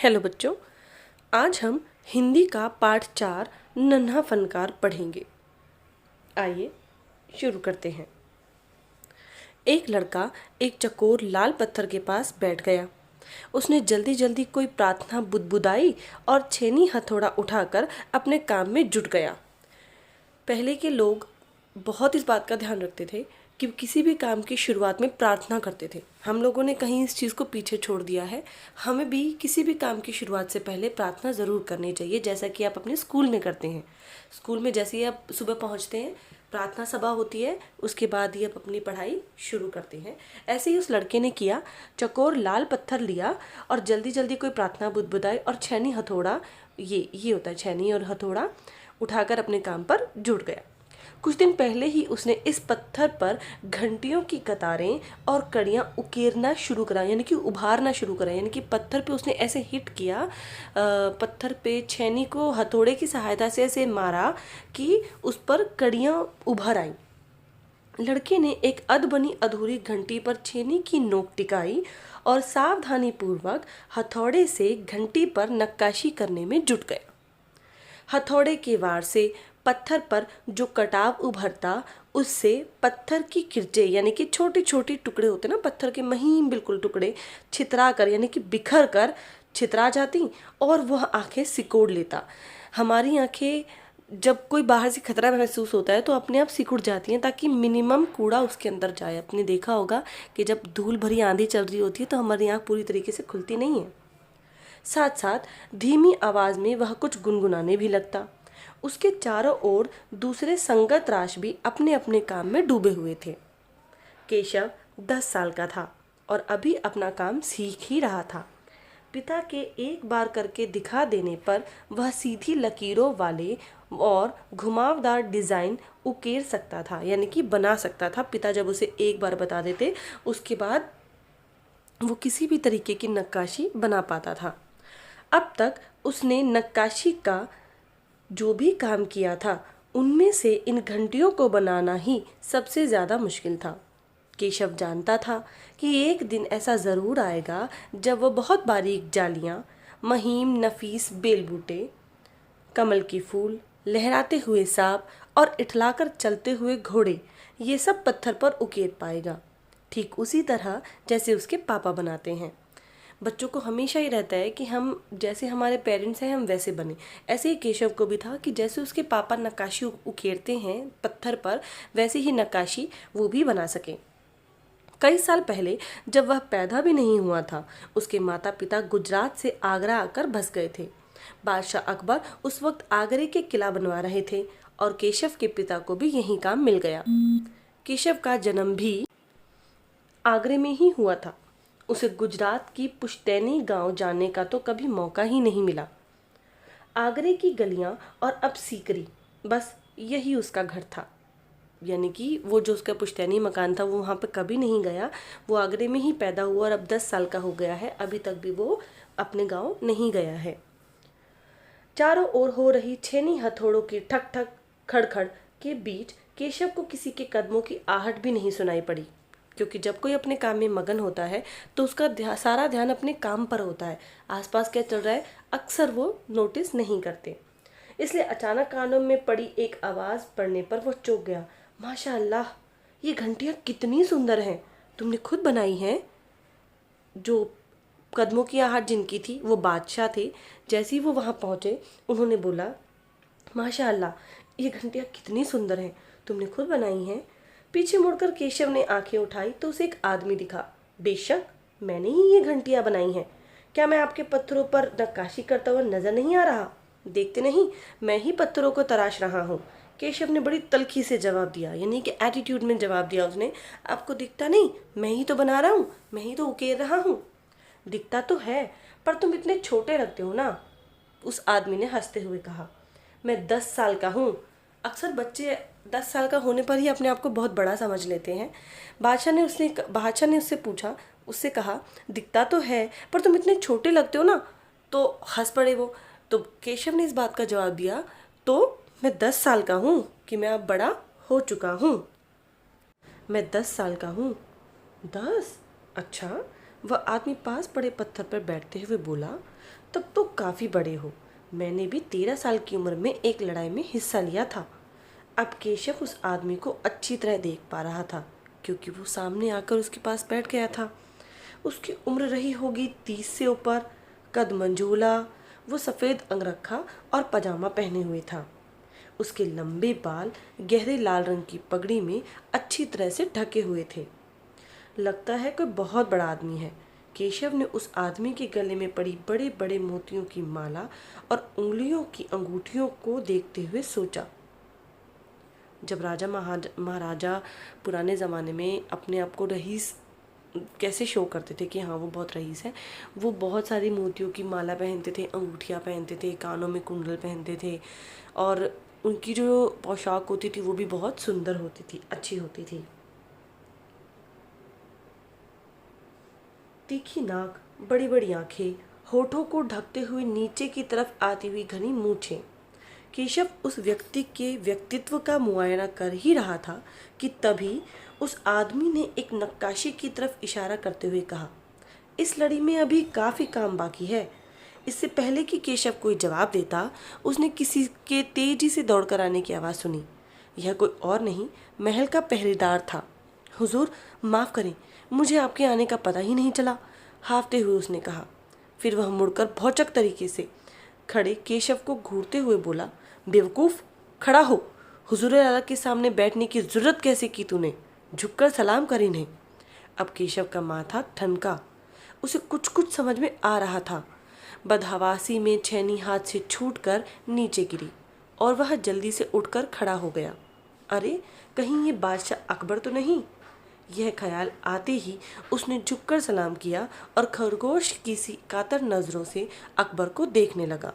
Hello बच्चों, आज हम हिंदी का पाठ 4 नन्हा फनकार पढ़ेंगे। आइए शुरू करते हैं। एक लड़का एक चकोर लाल पत्थर के पास बैठ गया। उसने जल्दी जल्दी कोई प्रार्थना बुदबुदाई और छेनी हथौड़ा उठाकर अपने काम में जुट गया। पहले के लोग बहुत इस बात का ध्यान रखते थे कि किसी भी काम की शुरुआत में प्रार्थना करते थे। हम लोगों ने कहीं इस चीज़ को पीछे छोड़ दिया है। हमें भी किसी भी काम की शुरुआत से पहले प्रार्थना ज़रूर करनी चाहिए, जैसा कि आप अपने स्कूल में करते हैं। स्कूल में जैसे ही आप सुबह पहुंचते हैं, प्रार्थना सभा होती है, उसके बाद ही आप अपनी पढ़ाई शुरू करते हैं। ऐसे ही उस लड़के ने किया। चकोर लाल पत्थर लिया और जल्दी जल्दी कोई प्रार्थना बुदबुदाई और छेनी हथौड़ा, ये होता है छेनी और हथौड़ा, उठाकर अपने काम पर जुट गया। कुछ दिन पहले ही उसने इस पत्थर पर घंटियों की कतारें और कड़ियाँ उकेरना शुरू करा, यानी कि उभारना शुरू करा। यानी कि पत्थर पे उसने ऐसे हिट किया, पत्थर पे छेनी को हथौड़े की सहायता से ऐसे मारा कि उस पर कड़ियाँ उभर आईं। लड़के ने एक अध बनी अधूरी घंटी पर छेनी की नोक टिकाई और सावधानी पूर्वक हथौड़े से घंटी पर नक्काशी करने में जुट गया। हथौड़े के वार से पत्थर पर जो कटाव उभरता, उससे पत्थर की किरचे, यानी कि छोटे छोटे टुकड़े होते ना पत्थर के, महीन बिल्कुल टुकड़े छितरा कर, यानी कि बिखर कर छितरा जाती और वह आंखें सिकोड़ लेता। हमारी आंखें जब कोई बाहर से खतरा महसूस होता है तो अपने आप सिकुड़ जाती हैं, ताकि मिनिमम कूड़ा उसके अंदर जाए। आपने देखा होगा कि जब धूल भरी आंधी चल रही होती है तो हमारी आंख पूरी तरीके से खुलती नहीं है। साथ साथ धीमी आवाज में वह कुछ गुनगुनाने भी लगता। उसके चारों ओर दूसरे संगत राश भी अपने अपने काम में डूबे हुए थे। केशव 10 साल का था और अभी अपना काम सीख ही रहा था। पिता के एक बार करके दिखा देने पर वह सीधी लकीरों वाले और घुमावदार डिज़ाइन उकेर सकता था, यानी कि बना सकता था। पिता जब उसे एक बार बता देते, उसके बाद वो किसी भी तरीके की नक्काशी बना पाता था। अब तक उसने नक्काशी का जो भी काम किया था, उनमें से इन घंटियों को बनाना ही सबसे ज़्यादा मुश्किल था। केशव जानता था कि एक दिन ऐसा ज़रूर आएगा जब वह बहुत बारीक जालियाँ, महीन नफीस बेलबूटे, कमल की फूल, लहराते हुए सांप और इठलाकर चलते हुए घोड़े, ये सब पत्थर पर उकेर पाएगा, ठीक उसी तरह जैसे उसके पापा बनाते हैं। बच्चों को हमेशा ही रहता है कि हम जैसे हमारे पेरेंट्स हैं हम वैसे बने। ऐसे ही केशव को भी था कि जैसे उसके पापा नक्काशी उकेरते हैं पत्थर पर, वैसे ही नक्काशी वो भी बना सके। कई साल पहले जब वह पैदा भी नहीं हुआ था, उसके माता पिता गुजरात से आगरा आकर बस गए थे। बादशाह अकबर उस वक्त आगरे के किला बनवा रहे थे और केशव के पिता को भी यही काम मिल गया। केशव का जन्म भी आगरे में ही हुआ था। उसे गुजरात की पुश्तैनी गांव जाने का तो कभी मौका ही नहीं मिला। आगरे की गलियां और अब सीकरी, बस यही उसका घर था। यानी कि वो जो उसका पुश्तैनी मकान था वो वहाँ पे कभी नहीं गया। वो आगरे में ही पैदा हुआ और अब 10 साल का हो गया है, अभी तक भी वो अपने गांव नहीं गया है। चारों ओर हो रही छेनी हथौड़ों की ठक ठक खड़खड़ के बीच केशव को किसी के कदमों की आहट भी नहीं सुनाई पड़ी, क्योंकि जब कोई अपने काम में मगन होता है तो उसका सारा ध्यान अपने काम पर होता है। आसपास क्या चल रहा है अक्सर वो नोटिस नहीं करते। इसलिए अचानक कानों में पड़ी एक आवाज़ पड़ने पर वो चौंक गया। माशाअल्लाह, ये घंटियाँ कितनी सुंदर हैं, तुमने खुद बनाई हैं? जो कदमों की आहट जिनकी थी वो बादशाह थे। जैसे ही वो वहाँ पहुँचे उन्होंने बोला, माशाअल्लाह, ये घंटियाँ कितनी सुंदर हैं, तुमने खुद बनाई हैं? पीछे मुड़कर केशव ने आंखें उठाई तो उसे एक आदमी दिखा। बेशक, मैंने ही ये घंटियां बनाई हैं। क्या मैं आपके पत्थरों पर नक्काशी करता हुआ नजर नहीं आ रहा? देखते नहीं, मैं ही पत्थरों को तराश रहा हूँ। केशव ने बड़ी तल्खी से जवाब दिया, यानी कि एटीट्यूड में जवाब दिया उसने। आपको दिखता नहीं? मैं ही तो बना रहा हूँ, मैं ही तो उकेर रहा हूँ। दिखता तो है, पर तुम इतने छोटे लगते हो ना, उस आदमी ने हंसते हुए कहा। मैं 10 साल का हूँ। अक्सर बच्चे 10 साल का होने पर ही अपने आप को बहुत बड़ा समझ लेते हैं। बादशाह ने उससे कहा, दिखता तो है, पर तुम इतने छोटे लगते हो ना। तो हंस पड़े वो। तो केशव ने इस बात का जवाब दिया, तो मैं 10 साल का हूँ कि मैं अब बड़ा हो चुका हूँ। मैं 10 साल का हूँ। 10? अच्छा, वह आदमी पास पड़े पत्थर पर बैठते हुए बोला, तब तो काफ़ी बड़े हो। मैंने भी 13 साल की उम्र में एक लड़ाई में हिस्सा लिया था। अब केशव उस आदमी को अच्छी तरह देख पा रहा था, क्योंकि वो सामने आकर उसके पास बैठ गया था। उसकी उम्र रही होगी 30 से ऊपर, कद मंजूला, वो सफ़ेद अंगरखा और पजामा पहने हुए था। उसके लंबे बाल गहरे लाल रंग की पगड़ी में अच्छी तरह से ढके हुए थे। लगता है कोई बहुत बड़ा आदमी है। केशव ने उस आदमी के गले में पड़ी बड़े बड़े मोतियों की माला और उंगलियों की अंगूठियों को देखते हुए सोचा। जब राजा महाराजा पुराने ज़माने में अपने आप को रईस कैसे शो करते थे कि हाँ वो बहुत रईस है, वो बहुत सारी मोतियों की माला पहनते थे, अंगूठियाँ पहनते थे, कानों में कुंडल पहनते थे और उनकी जो पोशाक होती थी वो भी बहुत सुंदर होती थी, अच्छी होती थी। तीखी नाक, बड़ी बड़ी आंखें, होठों को ढकते हुए नीचे की तरफ आती हुई घनी मूछें। केशव उस व्यक्ति के व्यक्तित्व का मुआयना कर ही रहा था कि तभी उस आदमी ने एक नक्काशी की तरफ इशारा करते हुए कहा, इस लड़ी में अभी काफ़ी काम बाकी है। इससे पहले कि केशव कोई जवाब देता, उसने किसी के तेजी से दौड़कर आने की आवाज़ सुनी। यह कोई और नहीं, महल का पहरेदार था। हुजूर, माफ़ करें, मुझे आपके आने का पता ही नहीं चला, हाफते हुए उसने कहा। फिर वह मुड़कर भौचक तरीके से खड़े केशव को घूरते हुए बोला, बेवकूफ़, खड़ा हो। हुजूर आला के सामने बैठने की ज़रूरत कैसे की तूने? झुककर सलाम कर इन्हें। अब केशव का माथा ठनका। उसे कुछ कुछ समझ में आ रहा था। बदहवासी में छेनी हाथ से छूटकर नीचे गिरी और वह जल्दी से उठकर खड़ा हो गया। अरे, कहीं ये बादशाह अकबर तो नहीं? यह ख्याल आते ही उसने झुककर सलाम किया और खरगोश की सी कातर नज़रों से अकबर को देखने लगा।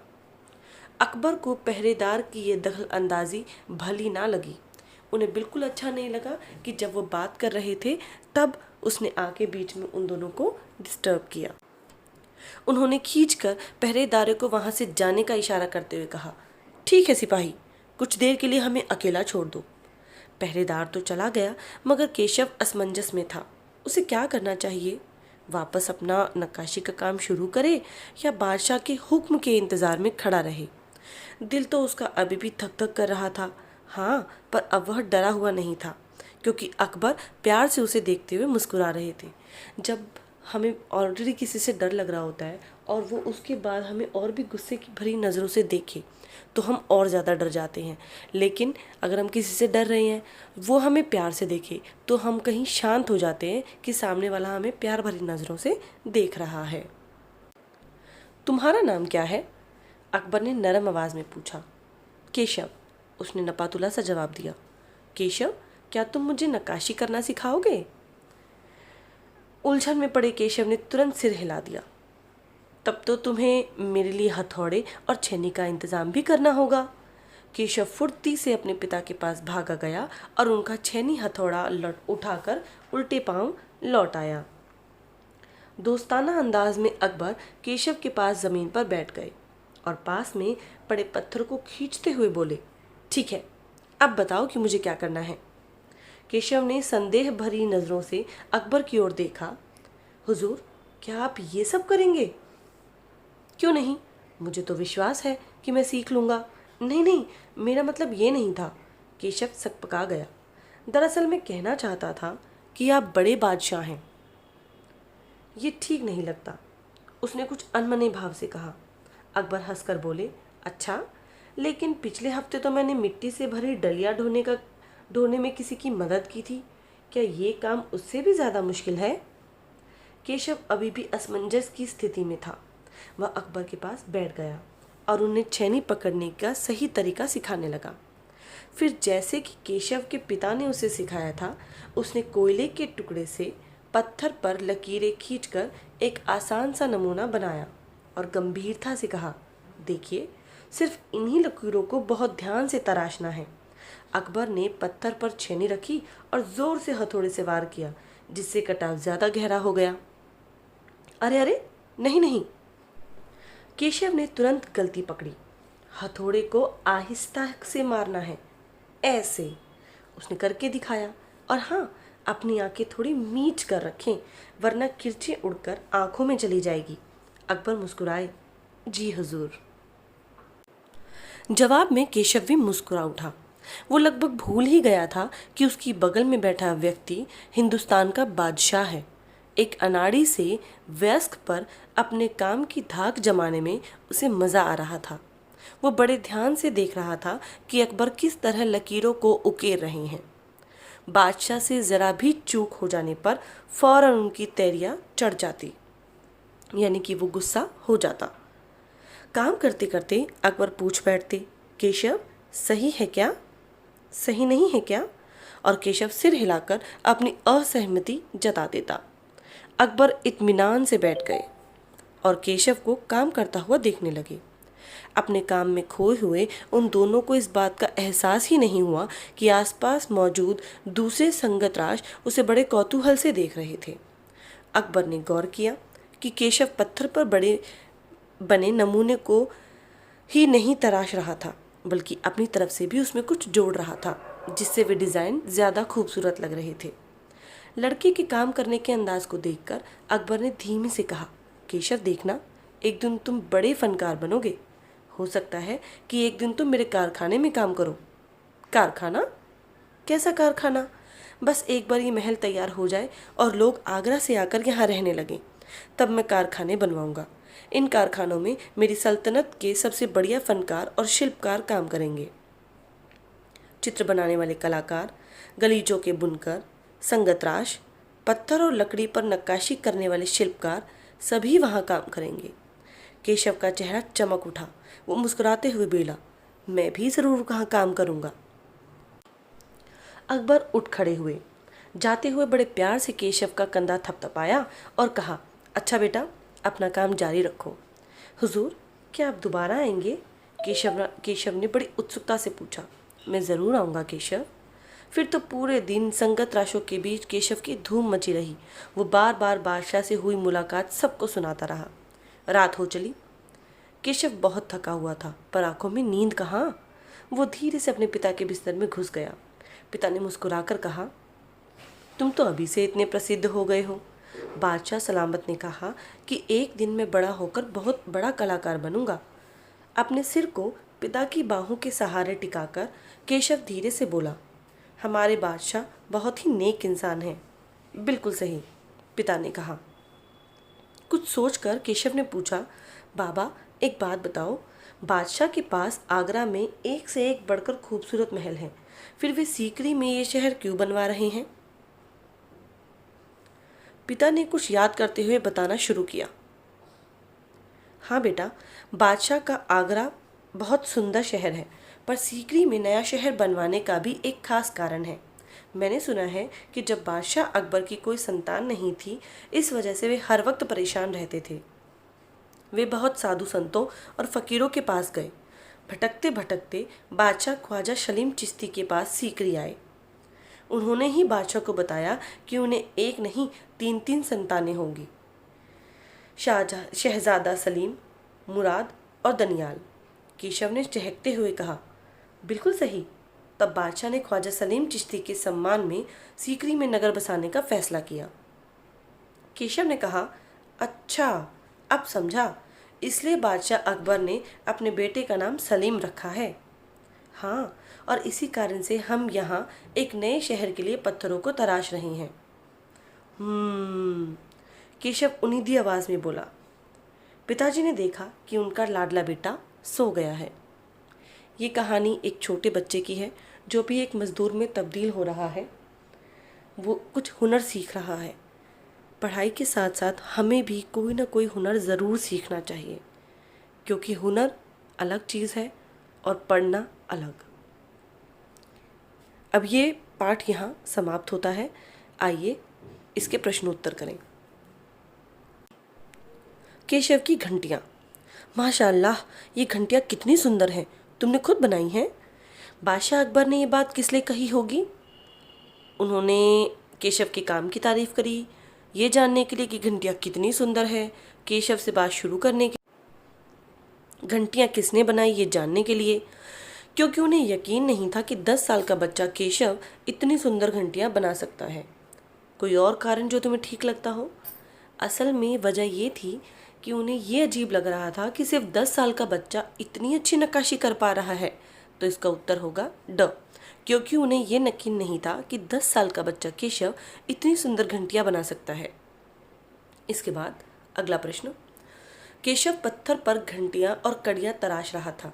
अकबर को पहरेदार की ये दखल अंदाजी भली ना लगी। उन्हें बिल्कुल अच्छा नहीं लगा कि जब वो बात कर रहे थे तब उसने आके बीच में उन दोनों को डिस्टर्ब किया। उन्होंने खींचकर पहरेदार को वहाँ से जाने का इशारा करते हुए कहा, ठीक है सिपाही, कुछ देर के लिए हमें अकेला छोड़ दो। पहरेदार तो चला गया, मगर केशव असमंजस में था। उसे क्या करना चाहिए? वापस अपना नक्काशी का काम शुरू करे या बादशाह के हुक्म के इंतज़ार में खड़ा रहे? दिल तो उसका अभी भी धक धक कर रहा था। हाँ, पर अब वह डरा हुआ नहीं था, क्योंकि अकबर प्यार से उसे देखते हुए मुस्कुरा रहे थे। जब हमें ऑलरेडी किसी से डर लग रहा होता है और वो उसके बाद हमें और भी गुस्से की भरी नज़रों से देखे तो हम और ज़्यादा डर जाते हैं। लेकिन अगर हम किसी से डर रहे हैं, वो हमें प्यार से देखे, तो हम कहीं शांत हो जाते हैं कि सामने वाला हमें प्यार भरी नज़रों से देख रहा है। तुम्हारा नाम क्या है? अकबर ने नरम आवाज़ में पूछा। केशव, उसने नपातुला सा जवाब दिया। केशव, क्या तुम मुझे नक्काशी करना सिखाओगे? उलझन में पड़े केशव ने तुरंत सिर हिला दिया। तब तो तुम्हें मेरे लिए हथौड़े और छेनी का इंतज़ाम भी करना होगा। केशव फुर्ती से अपने पिता के पास भागा गया और उनका छेनी हथौड़ा उठाकर उल्टे पांव लौट आया। दोस्ताना अंदाज में अकबर केशव के पास ज़मीन पर बैठ गए और पास में पड़े पत्थर को खींचते हुए बोले, ठीक है, अब बताओ कि मुझे क्या करना है। केशव ने संदेह भरी नज़रों से अकबर की ओर देखा। हुजूर, क्या आप ये सब करेंगे? क्यों नहीं, मुझे तो विश्वास है कि मैं सीख लूँगा। नहीं नहीं, मेरा मतलब ये नहीं था। केशव सकपका गया। दरअसल मैं कहना चाहता था कि आप बड़े बादशाह हैं। ये ठीक नहीं लगता, उसने कुछ अनमने भाव से कहा। अकबर हंसकर बोले, अच्छा, लेकिन पिछले हफ्ते तो मैंने मिट्टी से भरी डलिया ढोने में किसी की मदद की थी। क्या ये काम उससे भी ज़्यादा मुश्किल है? केशव अभी भी असमंजस की स्थिति में था। वह अकबर के पास बैठ गया और उन्हें छेनी पकड़ने का सही तरीका सिखाने लगा। फिर जैसे कि केशव के पिता ने उसे सिखाया था, उसने कोयले के टुकड़े से पत्थर पर लकीरें खींचकर एक आसान सा नमूना बनाया और गंभीरता से कहा, देखिए, सिर्फ इन्हीं लकीरों को बहुत ध्यान से तराशना है। अकबर ने पत्थर पर छेनी रखी और जोर से हथौड़े से वार किया, जिससे कटाव ज़्यादा गहरा हो गया। अरे अरे, नहीं नहीं, केशव ने तुरंत गलती पकड़ी। हथौड़े को आहिस्ता से मारना है, ऐसे। उसने करके दिखाया और हाँ, अपनी आंखें थोड़ी मीच कर रखें, वरना किरचें उड़कर आंखों में चली जाएगी। अकबर मुस्कुराए, जी हुजूर। जवाब में केशव भी मुस्कुरा उठा। वो लगभग भूल ही गया था कि उसकी बगल में बैठा व्यक्ति हिंदुस्तान का बादशाह है। एक अनाड़ी से वयस्क पर अपने काम की धाक जमाने में उसे मज़ा आ रहा था। वो बड़े ध्यान से देख रहा था कि अकबर किस तरह लकीरों को उकेर रहे हैं। बादशाह से ज़रा भी चूक हो जाने पर फौरन उनकी तैरियां चढ़ जाती, यानी कि वो गुस्सा हो जाता। काम करते करते अकबर पूछ बैठते, केशव सही है क्या, सही नहीं है क्या? और केशव सिर हिलाकर अपनी असहमति जता देता। अकबर इत्मीनान से बैठ गए और केशव को काम करता हुआ देखने लगे। अपने काम में खोए हुए उन दोनों को इस बात का एहसास ही नहीं हुआ कि आसपास मौजूद दूसरे संगतराज उसे बड़े कौतूहल से देख रहे थे। अकबर ने गौर किया कि केशव पत्थर पर बने नमूने को ही नहीं तराश रहा था, बल्कि अपनी तरफ से भी उसमें कुछ जोड़ रहा था, जिससे वे डिज़ाइन ज़्यादा खूबसूरत लग रहे थे। लड़के के काम करने के अंदाज को देखकर अकबर ने धीमे से कहा, केशव देखना, एक दिन तुम बड़े फनकार बनोगे। हो सकता है कि एक दिन तुम मेरे कारखाने में काम करो। कारखाना? कैसा कारखाना? बस एक बार ये महल तैयार हो जाए और लोग आगरा से आकर यहाँ रहने लगें, तब मैं कारखाने बनवाऊंगा। इन कारखानों में मेरी सल्तनत के सबसे बढ़िया फनकार और शिल्पकार काम करेंगे। चित्र बनाने वाले कलाकार, गलीचों के बुनकर, संगतराश, पत्थर और लकड़ी पर नक्काशी करने वाले शिल्पकार सभी वहाँ काम करेंगे। केशव का चेहरा चमक उठा। वो मुस्कुराते हुए बोला, मैं भी ज़रूर वहाँ काम करूँगा। अकबर उठ खड़े हुए। जाते हुए बड़े प्यार से केशव का कंधा थपथपाया और कहा, अच्छा बेटा, अपना काम जारी रखो। हुजूर, क्या आप दोबारा आएंगे? केशव ने बड़ी उत्सुकता से पूछा। मैं ज़रूर आऊँगा केशव। फिर तो पूरे दिन संगत राशों के बीच केशव की धूम मची रही। वो बार बार बादशाह से हुई मुलाकात सबको सुनाता रहा। रात हो चली। केशव बहुत थका हुआ था, पर आंखों में नींद कहाँ। वो धीरे से अपने पिता के बिस्तर में घुस गया। पिता ने मुस्कुराकर कहा, तुम तो अभी से इतने प्रसिद्ध हो गए हो। बादशाह सलामत ने कहा कि एक दिन मैं बड़ा होकर बहुत बड़ा कलाकार बनूंगा। अपने सिर को पिता की बाहों के सहारे टिकाकर केशव धीरे से बोला, हमारे बादशाह बहुत ही नेक इंसान हैं। बिल्कुल सही, पिता ने कहा। कुछ सोचकर केशव ने पूछा, बाबा एक बात बताओ, बादशाह के पास आगरा में एक से एक बढ़कर खूबसूरत महल हैं, फिर वे सीकरी में ये शहर क्यों बनवा रहे हैं? पिता ने कुछ याद करते हुए बताना शुरू किया। हाँ बेटा, बादशाह का आगरा बहुत सुंदर शहर है, पर सीकरी में नया शहर बनवाने का भी एक खास कारण है। मैंने सुना है कि जब बादशाह अकबर की कोई संतान नहीं थी, इस वजह से वे हर वक्त परेशान रहते थे। वे बहुत साधु संतों और फ़कीरों के पास गए। भटकते भटकते बादशाह ख्वाजा सलीम चिश्ती के पास सीकरी आए। उन्होंने ही बादशाह को बताया कि उन्हें एक नहीं 3-3 संतानें होंगी, शहजादा सलीम, मुराद और दनियाल। केशव ने चहकते हुए कहा, बिल्कुल सही। तब बादशाह ने ख्वाजा सलीम चिश्ती के सम्मान में सीकरी में नगर बसाने का फैसला किया। केशव ने कहा, अच्छा, अब समझा, इसलिए बादशाह अकबर ने अपने बेटे का नाम सलीम रखा है। हाँ, और इसी कारण से हम यहाँ एक नए शहर के लिए पत्थरों को तराश रहे हैं। केशव उन्नीदी आवाज़ में बोला। पिताजी ने देखा कि उनका लाडला बेटा सो गया है। ये कहानी एक छोटे बच्चे की है जो भी एक मज़दूर में तब्दील हो रहा है। वो कुछ हुनर सीख रहा है। पढ़ाई के साथ साथ हमें भी कोई ना कोई हुनर ज़रूर सीखना चाहिए, क्योंकि हुनर अलग चीज़ है और पढ़ना अलग। अब ये पाठ यहाँ समाप्त होता है। आइए इसके प्रश्नोत्तर करें। केशव की घंटियाँ। माशाअल्लाह, ये घंटियाँ कितनी सुंदर हैं। तुमने खुद बनाई हैं? बादशाह अकबर ने ये बात किस लिए कही होगी? उन्होंने केशव के काम की तारीफ़ करी, ये जानने के लिए कि घंटियाँ कितनी सुंदर है। केशव से बात शुरू करने के घंटियाँ किसने बनाई ये जानने के लिए, क्योंकि उन्हें यकीन नहीं था कि 10 साल का बच्चा केशव इतनी सुंदर घंटियाँ बना सकता है। कोई और कारण जो तुम्हें ठीक लगता हो? असल में वजह ये थी कि उन्हें ये अजीब लग रहा था कि सिर्फ 10 साल का बच्चा इतनी अच्छी नक्काशी कर पा रहा है। तो इसका उत्तर होगा ड, क्योंकि उन्हें ये यकीन नहीं था कि 10 साल का बच्चा केशव इतनी सुंदर घंटियां बना सकता है। इसके बाद अगला प्रश्न। केशव पत्थर पर घंटियां और कड़ियां तराश रहा था।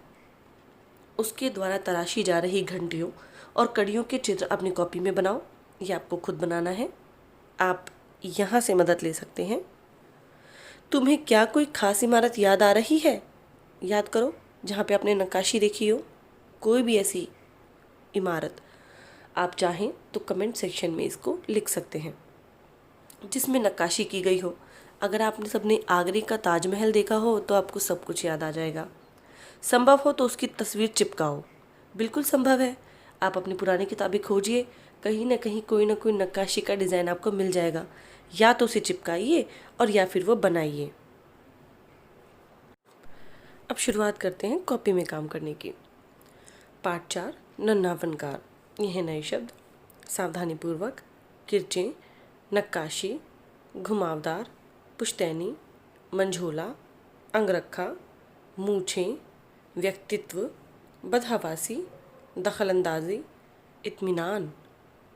उसके द्वारा तराशी जा रही घंटियों और कड़ियों के चित्र अपनी कॉपी में बनाओ। ये आपको खुद बनाना है। आप यहाँ से मदद ले सकते हैं। तुम्हें क्या कोई खास इमारत याद आ रही है? याद करो जहाँ पे आपने नक्काशी देखी हो, कोई भी ऐसी इमारत। आप चाहें तो कमेंट सेक्शन में इसको लिख सकते हैं जिसमें नक्काशी की गई हो। अगर आपने सबने आगरे का ताजमहल देखा हो तो आपको सब कुछ याद आ जाएगा। संभव हो तो उसकी तस्वीर चिपकाओ। बिल्कुल संभव है। आप अपनी पुरानी किताबें खोजिए, कहीं ना कहीं कोई ना कोई नक्काशी का डिज़ाइन आपको मिल जाएगा। या तो उसे चिपकाइए और या फिर वो बनाइए। अब शुरुआत करते हैं कॉपी में काम करने की। पाठ 4, नन्हा फनकार। यह नए शब्द सावधानीपूर्वक, किरचें, नक्काशी, घुमावदार, पुश्तैनी, मंझोला, अंगरखा, मूछें, व्यक्तित्व, बदहवासी, दखलंदाजी, इत्मीनान,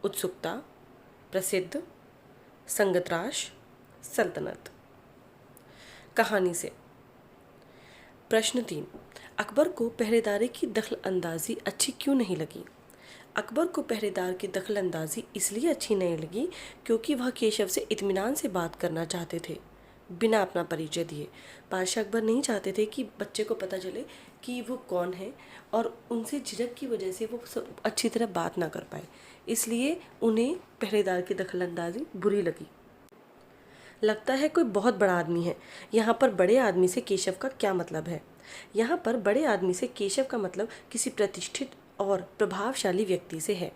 उत्सुकता, प्रसिद्ध, संगतराश, सल्तनत। कहानी से। प्रश्न 3। अकबर को पहरेदारी की दखल अंदाजी अच्छी क्यों नहीं लगी? अकबर को पहरेदार की दखल अंदाजी इसलिए अच्छी नहीं लगी क्योंकि वह केशव से इत्मीनान से बात करना चाहते थे, बिना अपना परिचय दिए। बादशाह अकबर नहीं चाहते थे कि बच्चे को पता चले कि वो कौन है और उनसे झिझक की वजह से वो अच्छी तरह बात ना कर पाए। इसलिए उन्हें पहरेदार की दखल अंदाजी बुरी लगी। लगता है कोई बहुत बड़ा आदमी है। यहाँ पर बड़े आदमी से केशव का क्या मतलब है? यहाँ पर बड़े आदमी से केशव का मतलब किसी प्रतिष्ठित और प्रभावशाली व्यक्ति से है।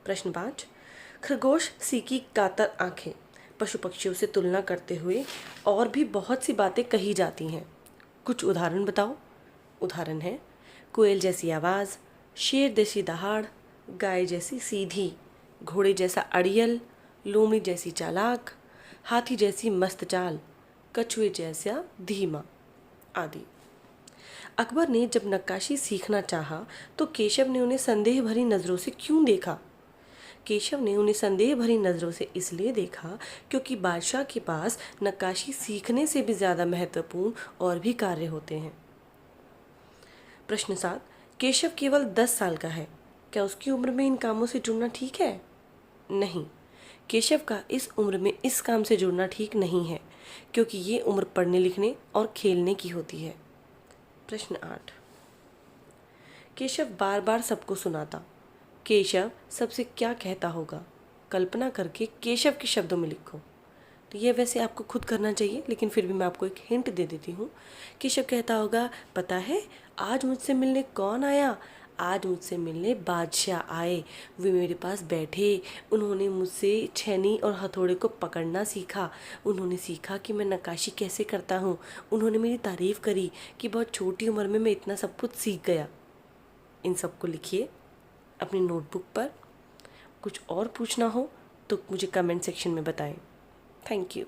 प्रश्न 5। खरगोश सी की कातर आंखें। पशु पक्षियों से तुलना करते हुए और भी बहुत सी बातें कही जाती हैं। कुछ उदाहरण बताओ। उदाहरण है कोयल जैसी आवाज़, शेर जैसी दहाड़, गाय जैसी सीधी, घोड़े जैसा अड़ियल, लोमड़ी जैसी चालाक, हाथी जैसी मस्त चाल, कछुए जैसा धीमा आदि। अकबर ने जब नक्काशी सीखना चाहा तो केशव ने उन्हें संदेह भरी नज़रों से क्यों देखा? केशव ने उन्हें संदेह भरी नज़रों से इसलिए देखा क्योंकि बादशाह के पास नक्काशी सीखने से भी ज़्यादा महत्वपूर्ण और भी कार्य होते हैं। प्रश्न 7। केशव केवल 10 साल का है, क्या उसकी उम्र में इन कामों से जुड़ना ठीक है? नहीं, केशव का इस उम्र में इस काम से जुड़ना ठीक नहीं है क्योंकि ये उम्र पढ़ने लिखने और खेलने की होती है। प्रश्न 8। केशव बार बार सबको सुनाता। केशव सबसे क्या कहता होगा? कल्पना करके केशव के शब्दों में लिखो। तो ये वैसे आपको खुद करना चाहिए, लेकिन फिर भी मैं आपको एक हिंट दे देती हूँ। केशव कहता होगा, पता है आज मुझसे मिलने कौन आया? आज मुझसे मिलने बादशाह आए। वे मेरे पास बैठे। उन्होंने मुझसे छेनी और हथौड़े को पकड़ना सीखा। उन्होंने सीखा कि मैं नक्काशी कैसे करता हूँ। उन्होंने मेरी तारीफ़ करी कि बहुत छोटी उम्र में मैं इतना सब कुछ सीख गया। इन सब को लिखिए अपनी नोटबुक पर। कुछ और पूछना हो तो मुझे कमेंट सेक्शन में बताएं। Thank you.